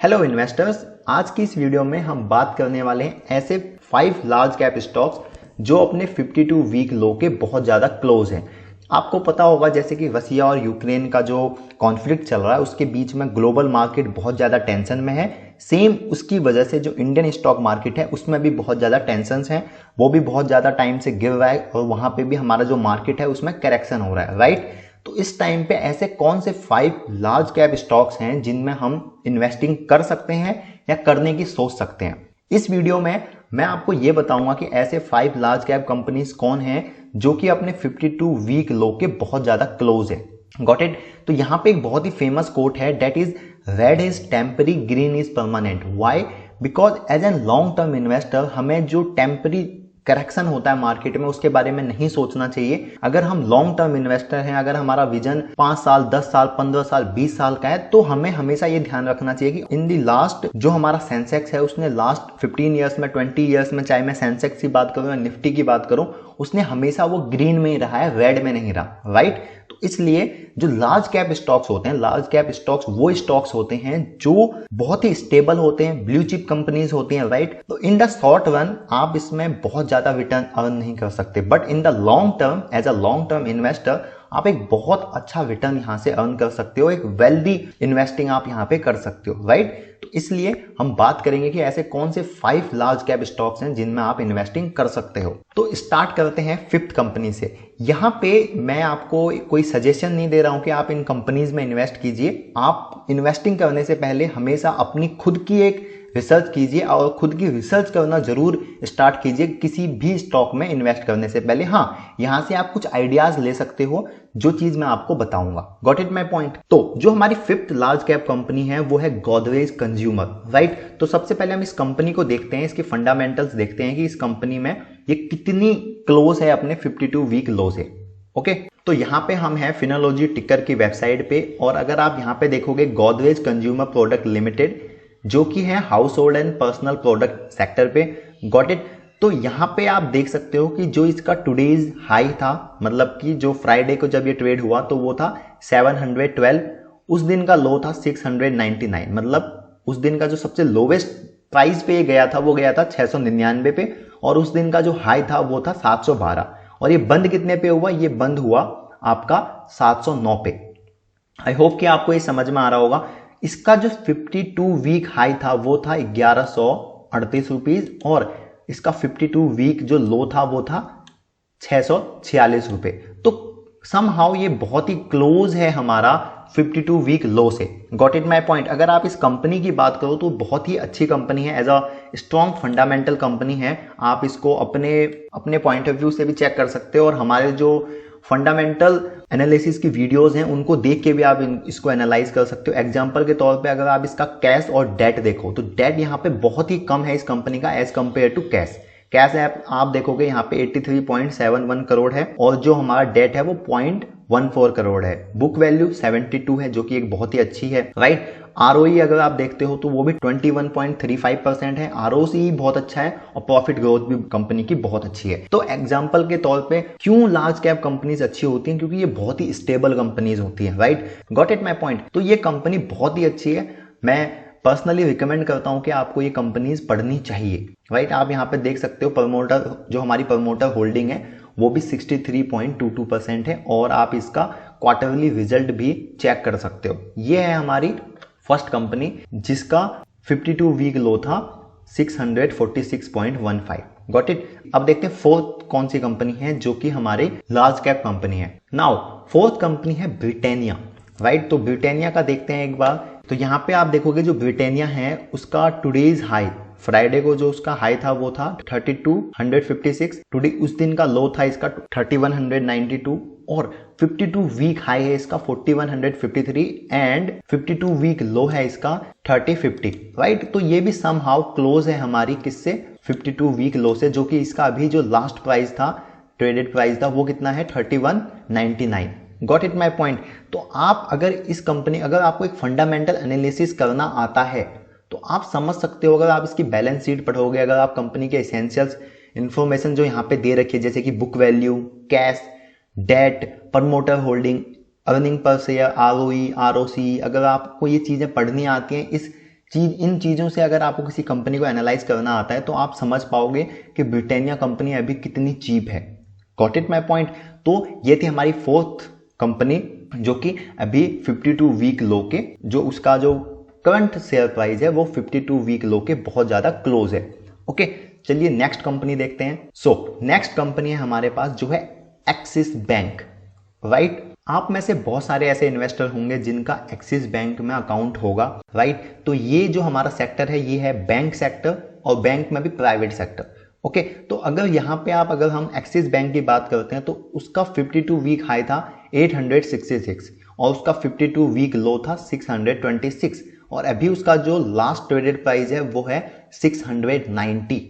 Hello investors, आज की इस वीडियो में हम बात करने वाले हैं ऐसे 5 लार्ज कैप स्टॉक्स जो अपने 52 वीक लो के बहुत ज़्यादा क्लोज हैं। आपको पता होगा जैसे कि रसिया और यूक्रेन का जो कॉन्फ्लिक्ट चल रहा है उसके बीच में ग्लोबल मार्केट बहुत ज़्यादा टेंशन में है। सेम उसकी वजह से जो इंडियन स्टॉक मार्केट है उसमें भी बहुत ज़्यादा टेंशन्स हैं, वो भी बहुत ज़्यादा टाइम से गिर रहा है और वहाँ पे भी हमारा जो मार्केट है उसमें करेक्शन हो रहा है, राइट। तो इस टाइम पे ऐसे कौन से 5 लार्ज कैप स्टॉक्स हैं जिनमें हम इन्वेस्टिंग कर सकते हैं या करने की सोच सकते हैं। इस वीडियो में मैं आपको ये बताऊंगा कि ऐसे 5 लार्ज कैप कंपनीज कौन हैं जो कि अपने 52 वीक लो के बहुत ज्यादा क्लोज है। Got it. तो यहाँ पे एक बहुत ही फेमस कोट है, that is red is temporary, green is permanent. Why? Because as an long term investor हमें जो टेम्परी करेक्शन होता है मार्केट में उसके बारे में नहीं सोचना चाहिए। अगर हम लॉन्ग टर्म इन्वेस्टर हैं, अगर हमारा विजन 5 साल 10 साल 15 साल 20 साल का है, तो हमें हमेशा ये ध्यान रखना चाहिए कि इन दी लास्ट जो हमारा सेंसेक्स है उसने लास्ट 15 ईयर्स में 20 ईयर्स में, चाहे मैं सेंसेक्स की बात करूं या निफ्टी की बात करूं, उसने हमेशा वो ग्रीन में ही रहा है, रेड में नहीं रहा, राइट। तो इसलिए जो लार्ज कैप स्टॉक्स होते हैं, लार्ज कैप स्टॉक्स वो स्टॉक्स होते हैं जो बहुत ही स्टेबल होते हैं, ब्लू चिप कंपनीज होती हैं, राइट। तो इन द शॉर्ट रन आप इसमें बहुत ज्यादा रिटर्न अर्न नहीं कर सकते, but in the long term as a long term investor आप एक बहुत अच्छा रिटर्न यहां से अर्न कर सकते हो, एक वेल्दी इन्वेस्टिंग आप यहां पे कर सकते हो, राइट। तो इसलिए हम बात करेंगे कि ऐसे कौन से 5 लार्ज कैप स्टॉक्स हैं जिनमें आप इन्वेस्टिंग कर सकते हो। तो स्टार्ट करते हैं 5th कंपनी से। यहां पे मैं आपको कोई सजेशन नहीं दे रहा हूं कि आप इन कंपनीज में इन्वेस्ट कीजिए। आप इन्वेस्टिंग करने से पहले हमेशा अपनी खुद की एक रिसर्च कीजिए और खुद की रिसर्च करना जरूर स्टार्ट कीजिए किसी भी स्टॉक में इन्वेस्ट करने से पहले। हाँ, यहां से आप कुछ आइडियाज ले सकते हो जो चीज मैं आपको बताऊंगा। Got it my point. तो जो हमारी 5th लार्ज कैप कंपनी है वो है गोदरेज कंज्यूमर, राइट। तो सबसे पहले हम इस कंपनी को देखते हैं, इसके फंडामेंटल्स देखते हैं कि इस कंपनी में ये कितनी क्लोज है अपने 52 वीक लो से। ओके, तो यहाँ पे हम हैं फिनोलॉजी टिकर की वेबसाइट पे, और अगर आप यहाँ पे देखोगे गोदरेज कंज्यूमर प्रोडक्ट लिमिटेड जो कि है household and personal product sector पे। Got it. तो यहाँ पे आप देख सकते हो कि जो इसका टुडेज हाई था, मतलब कि जो फ्राइडे को जब ये ट्रेड हुआ तो वो था 712, उस दिन का लो था 699, मतलब उस दिन का जो सबसे लोवेस्ट प्राइस पे ये गया था वो गया था 699 पे, और उस दिन का जो हाई था वो था 712। और ये बंद कितने पे हुआ? ये बंद हुआ आपका 709 पे। आई होप कि आपको ये समझ में आ रहा होगा। इसका जो 52 वीक हाई था वो था 1138 रुपीज, और इसका 52 वीक जो लो था वो था 646 रुपए। तो समहाउ ये बहुत ही क्लोज है हमारा 52 वीक लो से। Got it my point. अगर आप इस कंपनी की बात करो तो बहुत ही अच्छी कंपनी है, as a strong fundamental company है। आप इसको अपने पॉइंट ऑफ व्यू से भी चेक कर सकते हो, और हमारे जो फंडामेंटल एनालिसिस की वीडियोस हैं उनको देख के भी आप इसको एनालाइज कर सकते हो। एग्जांपल के तौर पे अगर आप इसका कैश और डेट देखो तो डेट यहाँ पे बहुत ही कम है इस कंपनी का as compare to cash. Cash आप देखोगे यहाँ पे 83.71 करोड़ है, और जो हमारा डेट है वो 0.14 करोड़ है। बुक वैल्यू 72 है जो कि एक बहुत ही अच्छी है, राइट। आरओई अगर आप देखते हो तो वो भी 21.35% है। आरओसी बहुत अच्छा है, और प्रॉफिट ग्रोथ भी कंपनी की बहुत अच्छी है। तो एग्जांपल के तौर पे क्यों लार्ज कैप कंपनीज अच्छी होती हैं? क्योंकि ये बहुत ही स्टेबल कंपनीज होती हैं, right. Got it my point. तो ये कंपनी बहुत ही अच्छी है। मैं पर्सनली रिकमेंड करता हूं कि आपको ये कंपनीज पढ़नी चाहिए, राइट। आप यहाँ पे देख सकते हो प्रमोटर, जो हमारी प्रमोटर होल्डिंग है वो भी 63.22% है, और आप इसका क्वार्टरली रिजल्ट भी चेक कर सकते हो। ये है हमारी फर्स्ट कंपनी जिसका 52 वीक लो था 646.15। Got it. अब देखते हैं 4th कौन सी कंपनी है जो कि हमारे लार्ज कैप कंपनी है। नाउ 4th कंपनी है ब्रिटानिया, राइट। तो ब्रिटानिया का देखते हैं एक बार। तो यहाँ पे आप देखोगे जो ब्रिटानिया है उसका टुडेज हाई, फ्राइडे को जो उसका हाई था वो था 3256, टुडे उस दिन का लो था इसका 3192, और 52 वीक हाई है इसका 4153, एंड 52 वीक लो है इसका 3050, राइट। तो ये भी समहाउ क्लोज है हमारी किससे? 52 वीक लो से, जो कि इसका अभी जो लास्ट प्राइस था, ट्रेडेड प्राइस था, वो कितना है? 3199। Got it my point. तो आप अगर आपको एक फंडामेंटल एनालिसिस करना आता है तो आप समझ सकते हो, अगर आप इसकी बैलेंस शीट पढ़ोगे, अगर आप कंपनी के एसेंशियल्स इंफॉर्मेशन जो यहाँ पे दे रखी है जैसे कि book value, cash, debt, promoter holding, earning per share, ROE, ROC, अगर आपको ये चीजें पढ़नी आती हैं इस इन चीज़ों से अगर आपको किसी कंपनी को एनालाइज करना आता है तो आप समझ पाओगे कि ब्रिटानिया कंपनी अभी कितनी चीप है। Got it my point. तो ये थी हमारी फोर्थ कंपनी जो कि अभी 52 वीक लो के, जो उसका जो करंट शेयर प्राइस है वो 52 वीक लो के बहुत ज़्यादा क्लोज है। ओके, चलिए नेक्स्ट कंपनी देखते हैं। सो नेक्स्ट कंपनी है हमारे पास जो है एक्सिस बैंक, राइट। आप में से बहुत सारे ऐसे इन्वेस्टर होंगे जिनका एक्सिस बैंक में अकाउंट होगा, राइट। तो ये जो हमारा सेक्टर है ये है बैंक सेक्टर, और बैंक में भी प्राइवेट सेक्टर। ओके, तो अगर यहाँ पे अगर हम एक्सिस बैंक की बात करते हैं तो उसका 52 वीक हाई था 866 और उसका 52 वीक लो था 626, और अभी उसका जो लास्ट ट्रेडेड प्राइस है वो है 690,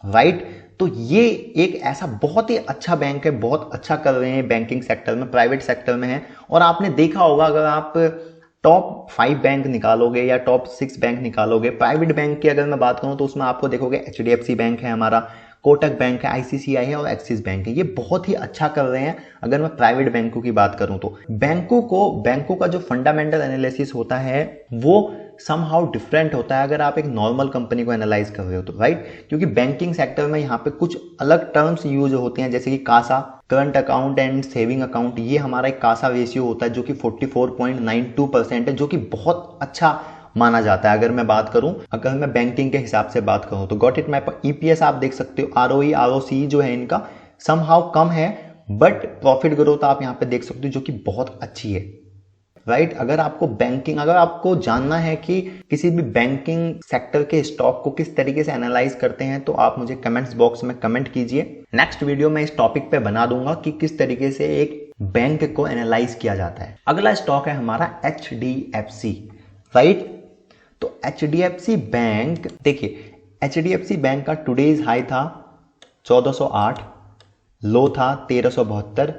राइट। तो ये एक ऐसा बहुत ही अच्छा बैंक है, बहुत अच्छा कर रहे हैं बैंकिंग सेक्टर में, प्राइवेट सेक्टर में है। और आपने देखा होगा अगर आप टॉप 5 बैंक निकालोगे या टॉप 6 बैंक निकालोगे प्राइवेट बैंक की, अगर मैं बात करूं तो उसमें आपको देखोगे HDFC बैंक है हमारा, कोटक बैंक है, ICICI है और एक्सिस बैंक है। ये बहुत ही अच्छा कर रहे हैं। अगर मैं प्राइवेट बैंकों की बात करूं तो बैंकों का जो फंडामेंटल एनालिसिस होता है वो समहाउ डिफरेंट होता है अगर आप एक नॉर्मल कंपनी को एनालाइज कर रहे हो तो, राइट। क्योंकि बैंकिंग सेक्टर में यहाँ पे कुछ अलग टर्म्स यूज होते हैं, जैसे कि CASA, current account and saving account. ये हमारा एक कासा रेशियो होता है जो कि 44.92% है, जो कि बहुत अच्छा माना जाता है। अगर मैं बात करूं, अगर मैं बैंकिंग के हिसाब से बात करूं तो गॉट इट माई EPS आप देख सकते हो, ROE ROCE जो है इनका समहाउ कम है, बट प्रॉफिट ग्रोथ आप यहाँ पे देख सकते हो जो कि बहुत अच्छी है, राइट। अगर आपको जानना है कि किसी भी बैंकिंग सेक्टर के स्टॉक को किस तरीके से एनालाइज करते हैं तो आप मुझे कमेंट्स बॉक्स में कमेंट कीजिए। नेक्स्ट वीडियो में इस टॉपिक पे बना दूंगा कि किस तरीके से एक बैंक को एनालाइज किया जाता है। अगला स्टॉक है हमारा HDFC, राइट। तो HDFC बैंक, देखिए HDFC बैंक का टुडेज हाई था 1408, लो था 1372,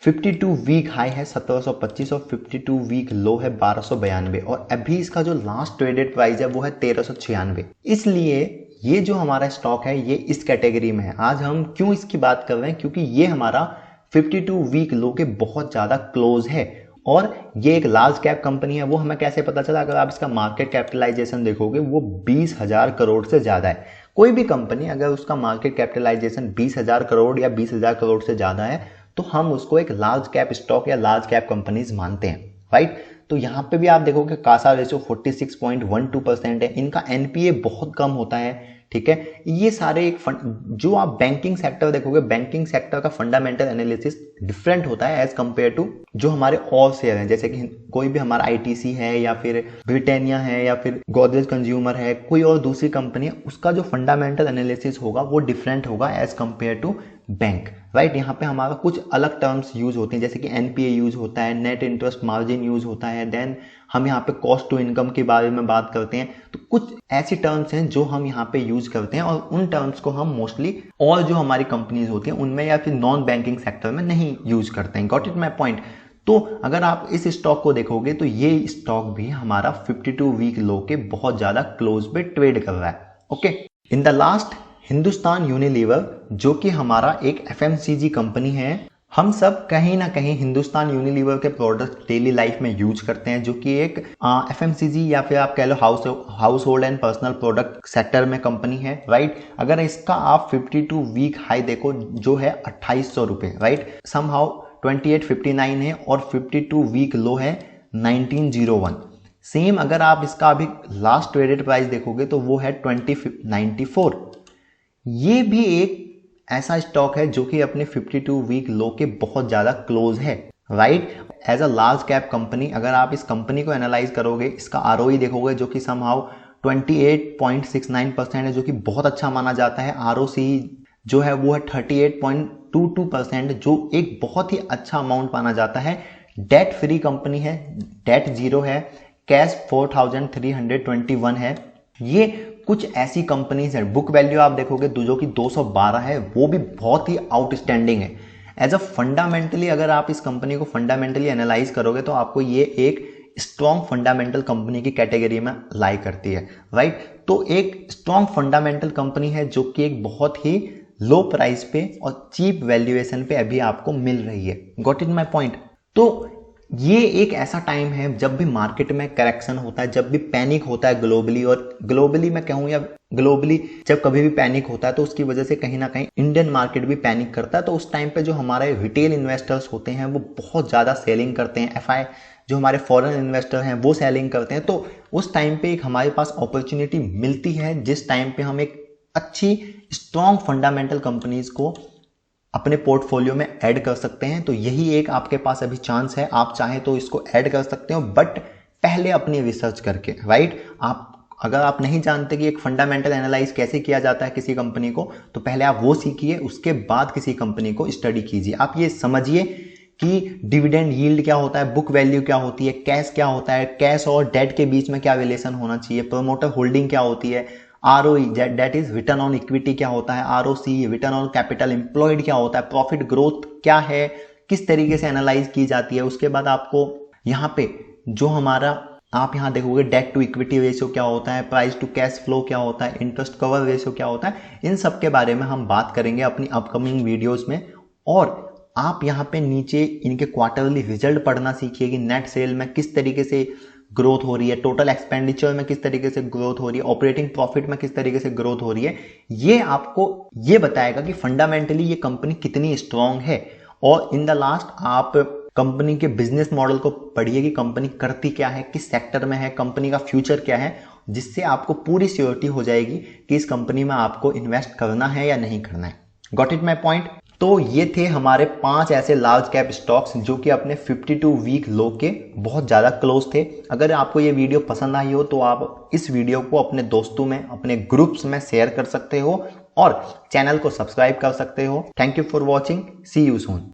52 वीक हाई है 1725 और 52 वीक लो है 1292, और अभी इसका जो लास्ट ट्रेडेड प्राइस है वो है 1396। इसलिए ये जो हमारा स्टॉक है ये इस कैटेगरी में है। आज हम क्यों इसकी बात कर रहे हैं, क्योंकि ये हमारा 52 वीक लो के बहुत ज्यादा क्लोज है और ये एक लार्ज कैप कंपनी है। वो हमें कैसे पता चला, अगर आप इसका मार्केट कैपिटलाइजेशन देखोगे वो 20,000 करोड़ से ज्यादा है। कोई भी कंपनी अगर उसका मार्केट कैपिटलाइजेशन 20,000 करोड़ या 20,000 करोड़ से ज्यादा है तो हम उसको एक लार्ज कैप स्टॉक या लार्ज कैप कंपनीज मानते हैं, राइट। तो यहाँ पे भी आप देखोगे कासा रेशियो 46.12% है, इनका NPA बहुत कम होता है, ठीक है। ये सारे एक जो आप बैंकिंग सेक्टर देखोगे, बैंकिंग सेक्टर का फंडामेंटल एनालिसिस डिफरेंट होता है एज कंपेयर टू जो हमारे और शेयर हैं, जैसे कि कोई भी हमारा ITC है या फिर ब्रिटानिया है या फिर गोदरेज कंज्यूमर है, कोई और दूसरी कंपनी है, उसका जो फंडामेंटल एनालिसिस होगा वो डिफरेंट होगा as compare to bank, right. यहाँ पे हमारा कुछ अलग टर्म्स यूज होती हैं, जैसे कि NPA यूज होता है, नेट इंटरेस्ट मार्जिन यूज होता है, देन हम यहाँ पे कॉस्ट टू इनकम के बारे में बात करते हैं। तो कुछ ऐसी टर्म्स हैं जो हम यहाँ पे यूज करते हैं और उन टर्म्स को हम मोस्टली और जो हमारी कंपनीज होती हैं उनमें या फिर नॉन बैंकिंग सेक्टर में नहीं यूज करते हैं। Got it my point. तो अगर आप इस स्टॉक को देखोगे तो ये स्टॉक भी हमारा 52 वीक लो के बहुत ज्यादा क्लोज पे ट्रेड कर रहा है, okay. In the last Hindustan Unilever जो कि हमारा एक FMCG कंपनी है, हम सब कहीं ना कहीं हिंदुस्तान यूनिलीवर के प्रोडक्ट डेली लाइफ में यूज करते हैं, जो कि एक FMCG या फिर आप कह लो household and personal product sector में कंपनी है, राइट। अगर इसका आप 52 वीक हाई देखो जो है 2800 रुपए, राइट, समहाउ 2859 है और 52 वीक लो है 1901। सेम अगर आप इसका अभी लास्ट ट्रेडेड प्राइस देखोगे तो वो है 2094। ये भी एक ऐसा स्टॉक है जो कि अपने 52 वीक लो के बहुत ज्यादा क्लोज है, right. As a large cap company अगर आप इस कंपनी को एनालाइज करोगे, इसका ROE देखोगे जो कि समहाउ 28.69% है, जो कि बहुत अच्छा माना जाता है। ROCE जो है वो है 38.22%, जो एक बहुत ही अच्छा अमाउंट माना जाता है। डेट फ्री कंपनी है, डेट जीरो है, कैश 4321 है। ये कुछ ऐसी कंपनीज है, बुक वैल्यू आप देखोगे जो कि 212 है, वो भी बहुत ही आउटस्टैंडिंग है। एज अ फंडामेंटली अगर आप इस कंपनी को फंडामेंटली एनालाइज करोगे तो आपको ये एक स्ट्रॉन्ग फंडामेंटल कंपनी की कैटेगरी में लाई करती है, राइट। तो एक स्ट्रॉन्ग फंडामेंटल कंपनी है जो कि एक बहुत ही लो प्राइस पे और चीप वैल्यूएशन पे अभी आपको मिल रही है। Got it my point. तो ये एक ऐसा टाइम है जब भी मार्केट में करेक्शन होता है, जब भी पैनिक होता है ग्लोबली, और ग्लोबली मैं कहूँ या ग्लोबली जब कभी भी पैनिक होता है तो उसकी वजह से कहीं ना कहीं इंडियन मार्केट भी पैनिक करता है। तो उस टाइम पे जो हमारे रिटेल इन्वेस्टर्स होते हैं वो बहुत ज़्यादा सेलिंग करते हैं, एफआई जो हमारे फॉरेन इन्वेस्टर हैं वो सेलिंग करते हैं। तो उस टाइम पे एक हमारे पास अपॉर्चुनिटी मिलती है जिस टाइम पे हम एक अच्छी स्ट्रॉन्ग फंडामेंटल कंपनीज को अपने पोर्टफोलियो में ऐड कर सकते हैं। तो यही एक आपके पास अभी चांस है, आप चाहें तो इसको ऐड कर सकते हो, बट पहले अपनी रिसर्च करके, राइट। अगर आप नहीं जानते कि एक फंडामेंटल एनालाइज कैसे किया जाता है किसी कंपनी को, तो पहले आप वो सीखिए, उसके बाद किसी कंपनी को स्टडी कीजिए। आप ये समझिए कि डिविडेंड यील्ड क्या होता है, बुक वैल्यू क्या होती है, कैश क्या होता है, कैश और डेट के बीच में क्या रिलेशन होना चाहिए, प्रोमोटर होल्डिंग क्या होती है, ROE that is return on equity क्या होता है, ROC return on capital employed क्या होता है, प्रॉफिट ग्रोथ क्या है, किस तरीके से एनालाइज की जाती है। उसके बाद आपको यहाँ पे जो हमारा आप यहाँ देखोगे डेट टू इक्विटी रेशियो क्या होता है, प्राइस टू कैश फ्लो क्या होता है, इंटरेस्ट कवर रेशियो क्या होता है, इन सब के बारे में हम बात करेंगे अपनी अपकमिंग वीडियोस में। और आप यहाँ पे नीचे इनके क्वार्टरली रिजल्ट पढ़ना सीखिए कि नेट सेल में किस तरीके से ग्रोथ हो रही है, टोटल एक्सपेंडिचर में किस तरीके से ग्रोथ हो रही है, ऑपरेटिंग प्रॉफिट में किस तरीके से ग्रोथ हो रही है। ये आपको ये बताएगा कि फंडामेंटली ये कंपनी कितनी स्ट्रांग है। और इन द लास्ट आप कंपनी के बिजनेस मॉडल को पढ़िए कि कंपनी करती क्या है, किस सेक्टर में है, कंपनी का फ्यूचर क्या है, जिससे आपको पूरी श्योरिटी हो जाएगी कि इस कंपनी में आपको इन्वेस्ट करना है या नहीं करना है। Got it my point. तो ये थे हमारे 5 ऐसे लार्ज कैप स्टॉक्स जो कि अपने 52 वीक लो के बहुत ज़्यादा क्लोज थे। अगर आपको ये वीडियो पसंद आई हो तो आप इस वीडियो को अपने दोस्तों में, अपने ग्रुप्स में शेयर कर सकते हो और चैनल को सब्सक्राइब कर सकते हो। Thank you for watching, see you soon.